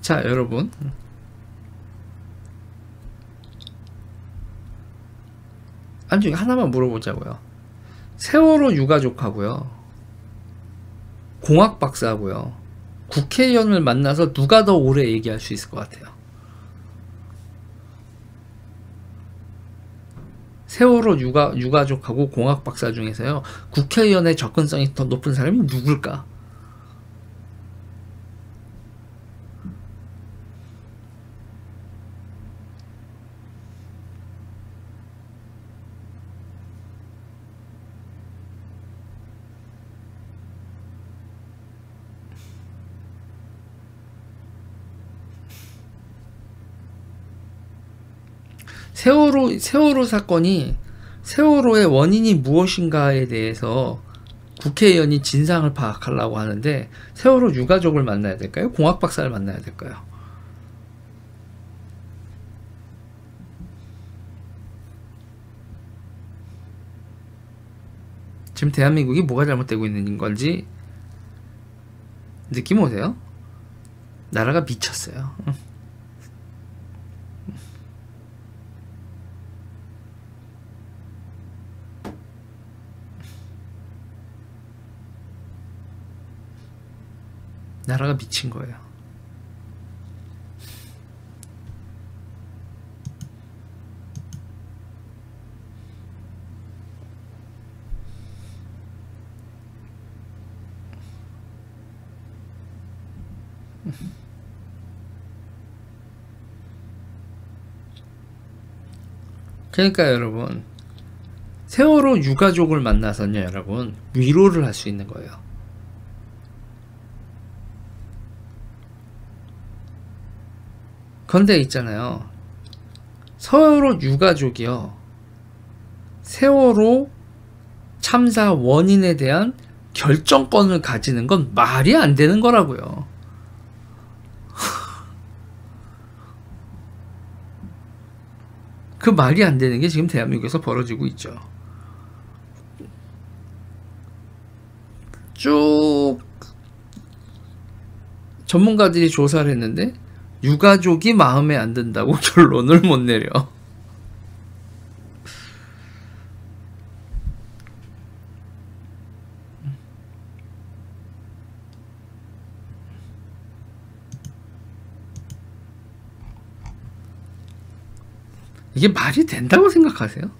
자, 여러분, 안중에 하나만 물어보자고요. 세월호 유가족하고요, 공학 박사하고요, 국회의원을 만나서 누가 더 오래 얘기할 수 있을 것 같아요? 세월호 유가족하고 공학 박사 중에서요, 국회의원의 접근성이 더 높은 사람이 누굴까? 세월호 사건이, 세월호의 원인이 무엇인가에 대해서 국회의원이 진상을 파악하려고 하는데, 세월호 유가족을 만나야 될까요? 공학 박사를 만나야 될까요? 지금 대한민국이 뭐가 잘못되고 있는 건지 느낌 오세요? 나라가 미쳤어요. 나라가 미친 거예요. 그러니까 여러분, 세월호 유가족을 만나서는요, 여러분, 위로를 할 수 있는 거예요. 그런데 있잖아요, 세월호 유가족이요, 세월호 참사 원인에 대한 결정권을 가지는 건 말이 안 되는 거라고요. 그 말이 안 되는 게 지금 대한민국에서 벌어지고 있죠. 쭉 전문가들이 조사를 했는데 유가족이 마음에 안 든다고 결론을 못 내려. 이게 말이 된다고 생각하세요?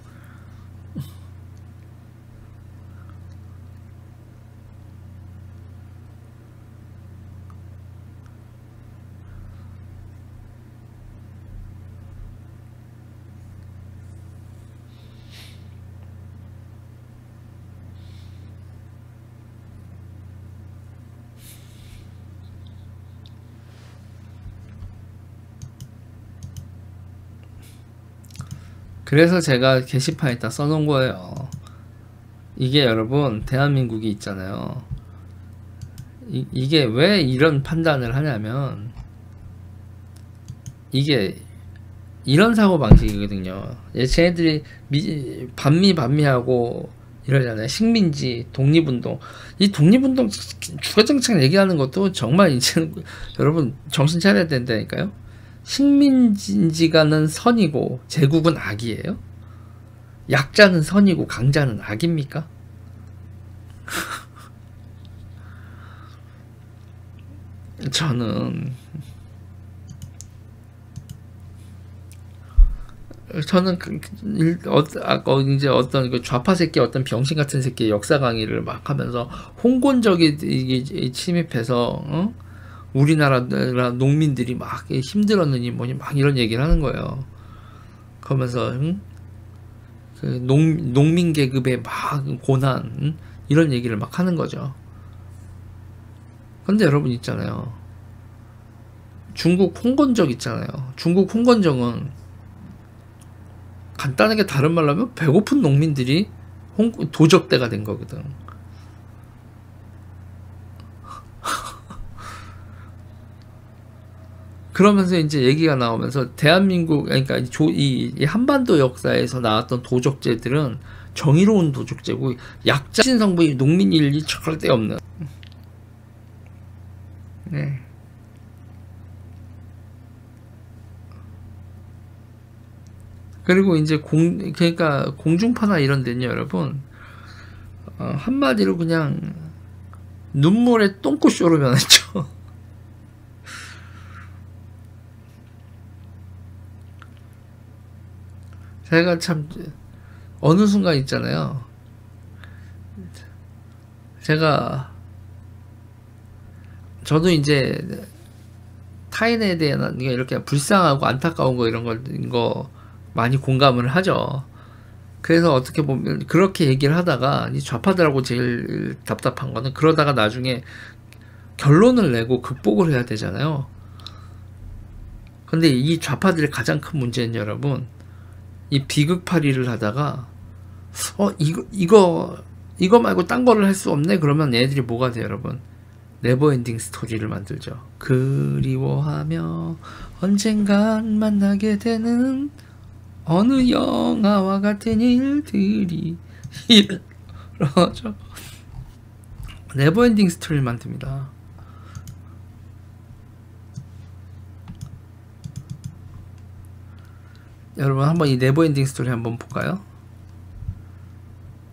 그래서 제가 게시판에다 써놓은 거예요. 이게 여러분, 대한민국이 있잖아요, 이게 왜 이런 판단을 하냐면, 이게 이런 사고방식이거든요. 쟤네들이 반미하고 이러잖아요. 식민지, 독립운동. 이 독립운동 주거정책 얘기하는 것도 정말 이제는 여러분 정신 차려야 된다니까요. 식민지가는 선이고 제국은 악이에요? 약자는 선이고 강자는 악입니까? 저는 이제 어떤 그 좌파 새끼, 어떤 병신 같은 새끼 역사 강의를 막 하면서 홍곤적이 침입해서, 우리나라 농민들이 막 힘들었느니 뭐니 막 이런 얘기를 하는 거예요. 그러면서 그 농민 계급의 막 고난, 이런 얘기를 막 하는 거죠. 근데 여러분 있잖아요, 중국 홍건적 있잖아요. 중국 홍건적은 간단하게 다른 말로 하면 배고픈 농민들이 도적대가 된 거거든. 그러면서 이제 얘기가 나오면서 대한민국, 그러니까 이 한반도 역사에서 나왔던 도적제들은 정의로운 도적제고, 약자 신성부의 농민 일이 절대 없는. 네. 그리고 이제 그러니까 공중파나 이런 데는 여러분, 한마디로 그냥 눈물의 똥꼬쇼로 변했죠. 제가 참 어느 순간 있잖아요. 저도 이제 타인에 대한 이렇게 불쌍하고 안타까운 거 이런 거 많이 공감을 하죠. 그래서 어떻게 보면 그렇게 얘기를 하다가 이 좌파들하고 제일 답답한 거는 그러다가 나중에 결론을 내고 극복을 해야 되잖아요. 근데 이 좌파들의 가장 큰 문제는 여러분, 이 비극파리를 하다가 이거 말고 딴 거를 할 수 없네? 그러면 얘들이 뭐가 돼요, 여러분? 네버엔딩 스토리를 만들죠. 그리워하며 언젠간 만나게 되는 어느 영화와 같은 일들이 이러죠. 네버엔딩 스토리를 만듭니다. 여러분 한번 이 네버엔딩 스토리 한번 볼까요?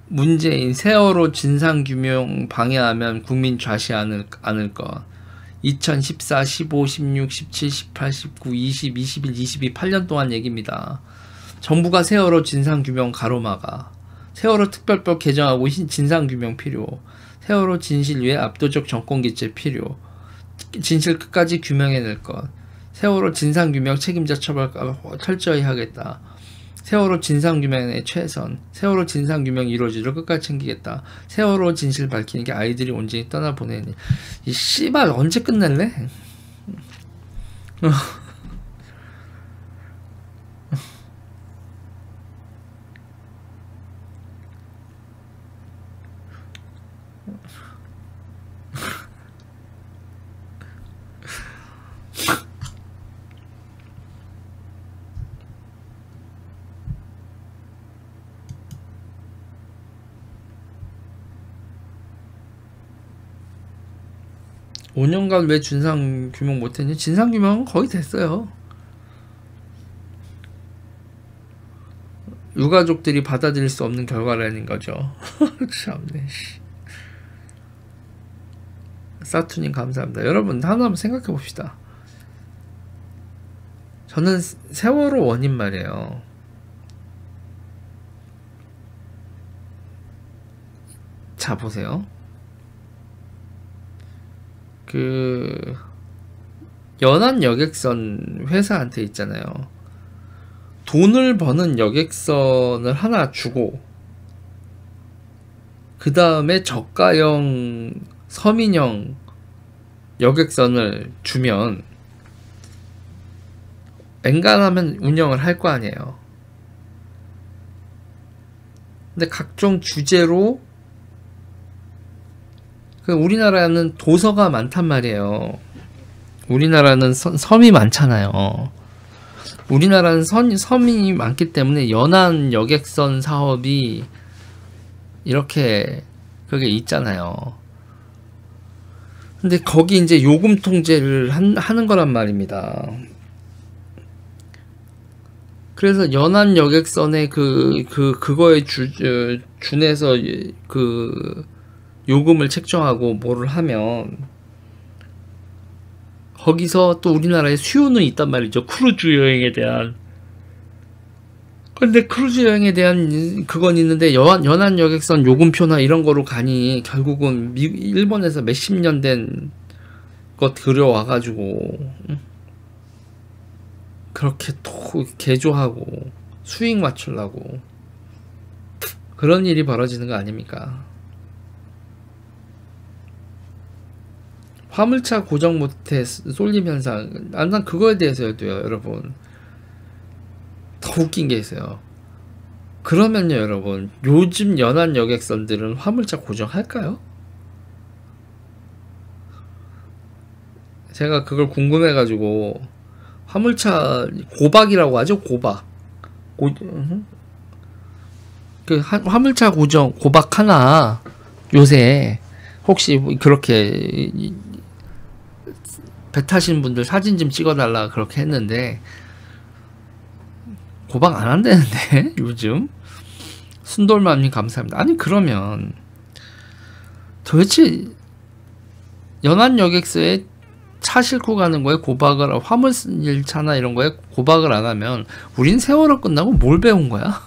문재인 세월호 진상규명 방해하면 국민 좌시 않을 것. 2014, 15, 16, 17, 18, 19, 20, 21, 22 8년 동안 얘기입니다. 정부가 세월호 진상규명 가로막아. 세월호 특별법 개정하고 진상규명 필요. 세월호 진실 위에 압도적 정권기체 필요. 진실 끝까지 규명해낼 것. 세월호 진상규명 책임자 처벌 철저히 하겠다. 세월호 진상규명에 최선. 세월호 진상규명 이루어지도록 끝까지 챙기겠다. 세월호 진실 밝히는 게 아이들이 온전히 떠나보내니. 이 씨발 언제 끝낼래? 오 년간 왜 진상규명 못했냐? 진상규명은 거의 됐어요. 유가족들이 받아들일 수 없는 결과라는 거죠. 참네. 사투님 감사합니다. 여러분 하나 한번 생각해 봅시다. 저는 세월호 원인 말이에요. 자 보세요. 그 연안 여객선 회사한테 있잖아요. 돈을 버는 여객선을 하나 주고 그 다음에 저가형 서민형 여객선을 주면 엔간하면 운영을 할 거 아니에요. 근데 각종 규제로 우리나라는 도서가 많단 말이에요. 우리나라는 섬이 많잖아요. 우리나라는 섬이 많기 때문에 연안 여객선 사업이 이렇게 그게 있잖아요. 근데 거기 이제 요금 통제를 하는 거란 말입니다. 그래서 연안 여객선의 그거에 준해서 요금을 책정하고 뭐를 하면 거기서 또 우리나라에 수요는 있단 말이죠. 크루즈 여행에 대한. 근데 크루즈 여행에 대한 그건 있는데 연안 여객선 요금표나 이런 거로 가니 결국은 일본에서 몇십 년 된 거 들여와가지고 그렇게 또 개조하고 수익 맞추려고 그런 일이 벌어지는 거 아닙니까? 화물차 고정 못해 쏠림 현상. 난 그거에 대해서도요, 여러분. 더 웃긴 게 있어요. 그러면요, 여러분. 요즘 연안 여객선들은 화물차 고정할까요? 제가 그걸 궁금해가지고 화물차 고박이라고 하죠, 고박. 화물차 고정 고박 하나 요새 혹시 그렇게 배 타신 분들 사진 좀 찍어달라 그렇게 했는데 고박 안 한다는데 요즘. 순돌맘님 감사합니다. 아니 그러면 도대체 연안 여객서에 차 싣고 가는 거에 고박을, 화물차나 이런 거에 고박을 안 하면 우린 세월호 끝나고 뭘 배운 거야?